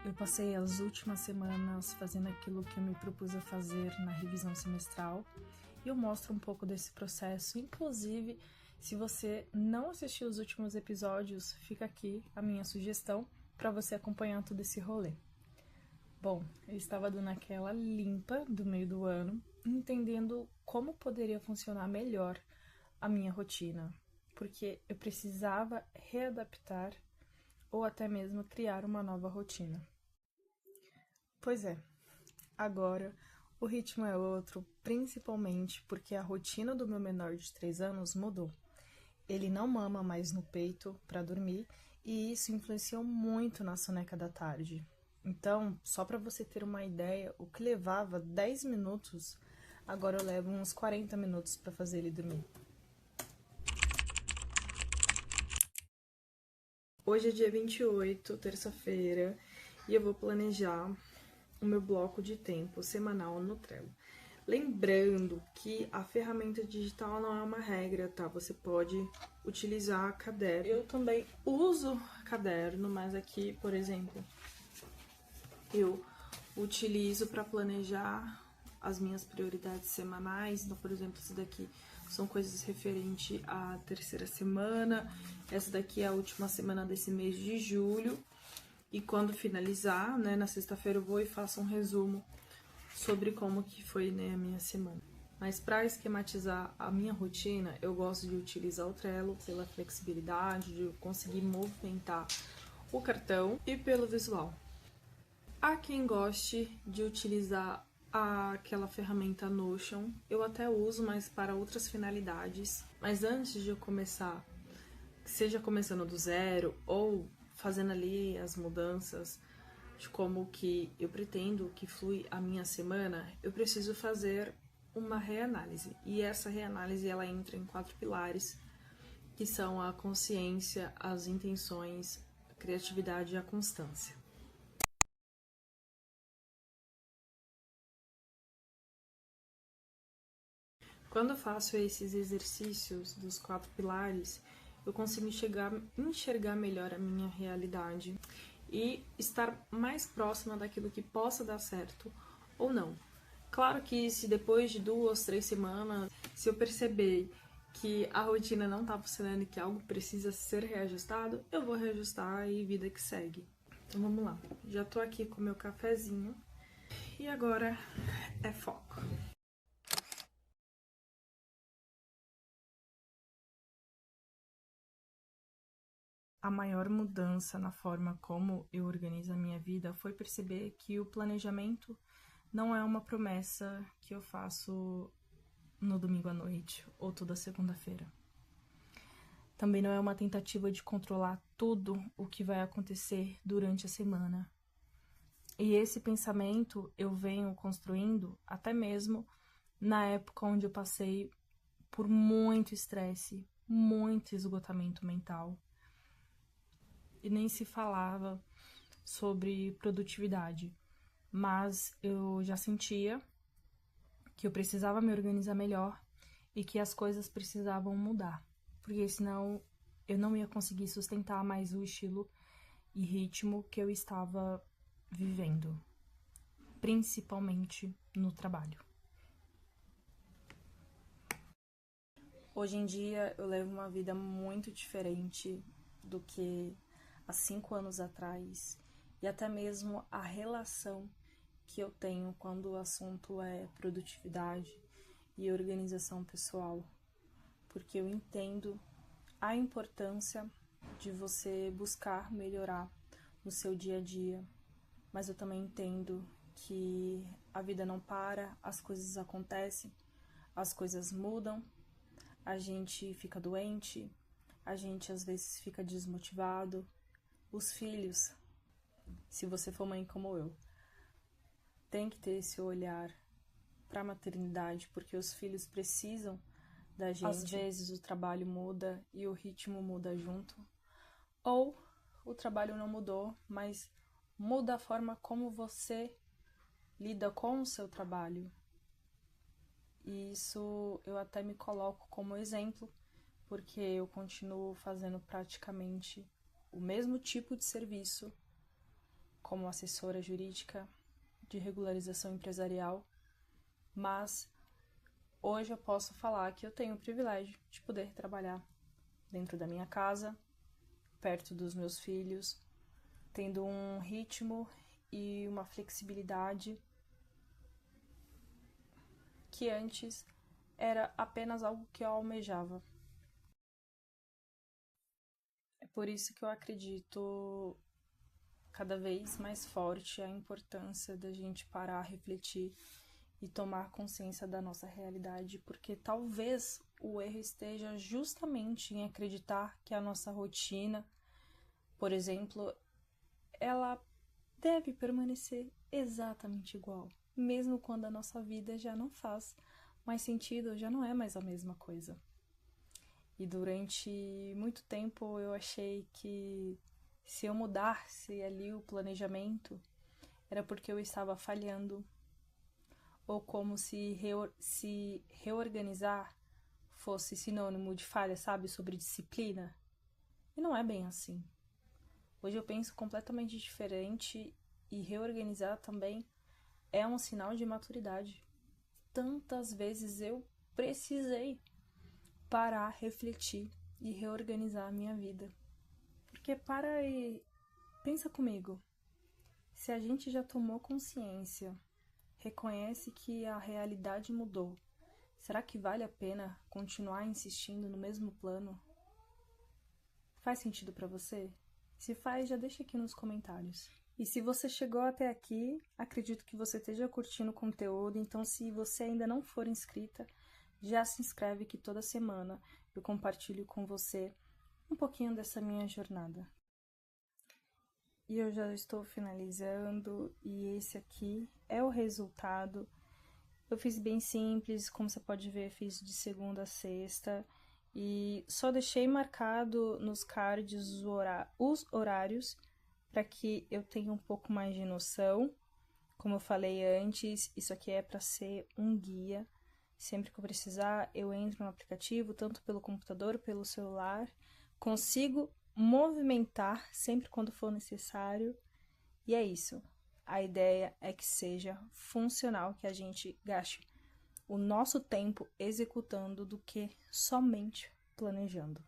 Eu passei as últimas semanas fazendo aquilo que eu me propus a fazer na revisão semestral e eu mostro um pouco desse processo. Inclusive, se você não assistiu os últimos episódios, fica aqui a minha sugestão para você acompanhar todo esse rolê. Bom, eu estava dando aquela limpa do meio do ano, entendendo como poderia funcionar melhor a minha rotina, porque eu precisava readaptar ou até mesmo criar uma nova rotina. Pois é, agora o ritmo é outro, principalmente porque a rotina do meu menor de 3 anos mudou. Ele não mama mais no peito para dormir e isso influenciou muito na soneca da tarde. Então, só para você ter uma ideia, o que levava 10 minutos, agora eu levo uns 40 minutos para fazer ele dormir. Hoje é dia 28, terça-feira, e eu vou planejar o meu bloco de tempo semanal no Trello. Lembrando que a ferramenta digital não é uma regra, tá? Você pode utilizar caderno. Eu também uso caderno, mas aqui, por exemplo, eu utilizo para planejar as minhas prioridades semanais. Então, por exemplo, esse daqui são coisas referentes à terceira semana. Essa daqui é a última semana desse mês de julho. E quando finalizar, né, na sexta-feira eu vou e faço um resumo sobre como que foi, né, a minha semana. Mas para esquematizar a minha rotina, eu gosto de utilizar o Trello pela flexibilidade, de conseguir movimentar o cartão e pelo visual. Há quem goste de utilizar aquela ferramenta Notion, eu até uso, mas para outras finalidades. Mas antes de eu começar, seja começando do zero ou fazendo ali as mudanças de como que eu pretendo que flui a minha semana, eu preciso fazer uma reanálise. E essa reanálise ela entra em 4 pilares, que são a consciência, as intenções, a criatividade e a constância. Quando eu faço esses exercícios dos 4 pilares, eu consigo enxergar melhor a minha realidade e estar mais próxima daquilo que possa dar certo ou não. Claro que se depois de 2, 3 semanas, se eu perceber que a rotina não tá funcionando e que algo precisa ser reajustado, eu vou reajustar e vida que segue. Então vamos lá. Já tô aqui com meu cafezinho e agora é foco. A maior mudança na forma como eu organizo a minha vida foi perceber que o planejamento não é uma promessa que eu faço no domingo à noite ou toda segunda-feira. Também não é uma tentativa de controlar tudo o que vai acontecer durante a semana. E esse pensamento eu venho construindo até mesmo na época onde eu passei por muito estresse, muito esgotamento mental. E nem se falava sobre produtividade, mas eu já sentia que eu precisava me organizar melhor e que as coisas precisavam mudar, porque senão eu não ia conseguir sustentar mais o estilo e ritmo que eu estava vivendo, principalmente no trabalho. Hoje em dia eu levo uma vida muito diferente do que há 5 anos atrás, e até mesmo a relação que eu tenho quando o assunto é produtividade e organização pessoal, porque eu entendo a importância de você buscar melhorar no seu dia a dia, mas eu também entendo que a vida não para, as coisas acontecem, as coisas mudam, a gente fica doente, a gente às vezes fica desmotivado. Os filhos, se você for mãe como eu, tem que ter esse olhar para a maternidade, porque os filhos precisam da gente. Às vezes o trabalho muda e o ritmo muda junto, ou o trabalho não mudou, mas muda a forma como você lida com o seu trabalho. E isso eu até me coloco como exemplo, porque eu continuo fazendo praticamente o mesmo tipo de serviço como assessora jurídica de regularização empresarial, mas hoje eu posso falar que eu tenho o privilégio de poder trabalhar dentro da minha casa, perto dos meus filhos, tendo um ritmo e uma flexibilidade que antes era apenas algo que eu almejava. É por isso que eu acredito cada vez mais forte a importância da gente parar, refletir e tomar consciência da nossa realidade, porque talvez o erro esteja justamente em acreditar que a nossa rotina, por exemplo, ela deve permanecer exatamente igual, mesmo quando a nossa vida já não faz mais sentido, já não é mais a mesma coisa. E durante muito tempo eu achei que se eu mudasse ali o planejamento, era porque eu estava falhando, ou como se reorganizar fosse sinônimo de falha, sabe, sobre disciplina. E não é bem assim. Hoje eu penso completamente diferente e reorganizar também é um sinal de maturidade. Tantas vezes eu precisei parar, refletir e reorganizar a minha vida. Porque para e pensa comigo, se a gente já tomou consciência, reconhece que a realidade mudou, será que vale a pena continuar insistindo no mesmo plano? Faz sentido para você? Se faz, já deixa aqui nos comentários. E se você chegou até aqui, acredito que você esteja curtindo o conteúdo, então se você ainda não for inscrita, já se inscreve que toda semana eu compartilho com você um pouquinho dessa minha jornada. E eu já estou finalizando e esse aqui é o resultado. Eu fiz bem simples, como você pode ver, fiz de segunda a sexta e só deixei marcado nos cards os horários para que eu tenha um pouco mais de noção. Como eu falei antes, isso aqui é para ser um guia. Sempre que eu precisar, eu entro no aplicativo, tanto pelo computador, pelo celular, consigo movimentar sempre quando for necessário. E é isso. A ideia é que seja funcional, que a gente gaste o nosso tempo executando do que somente planejando.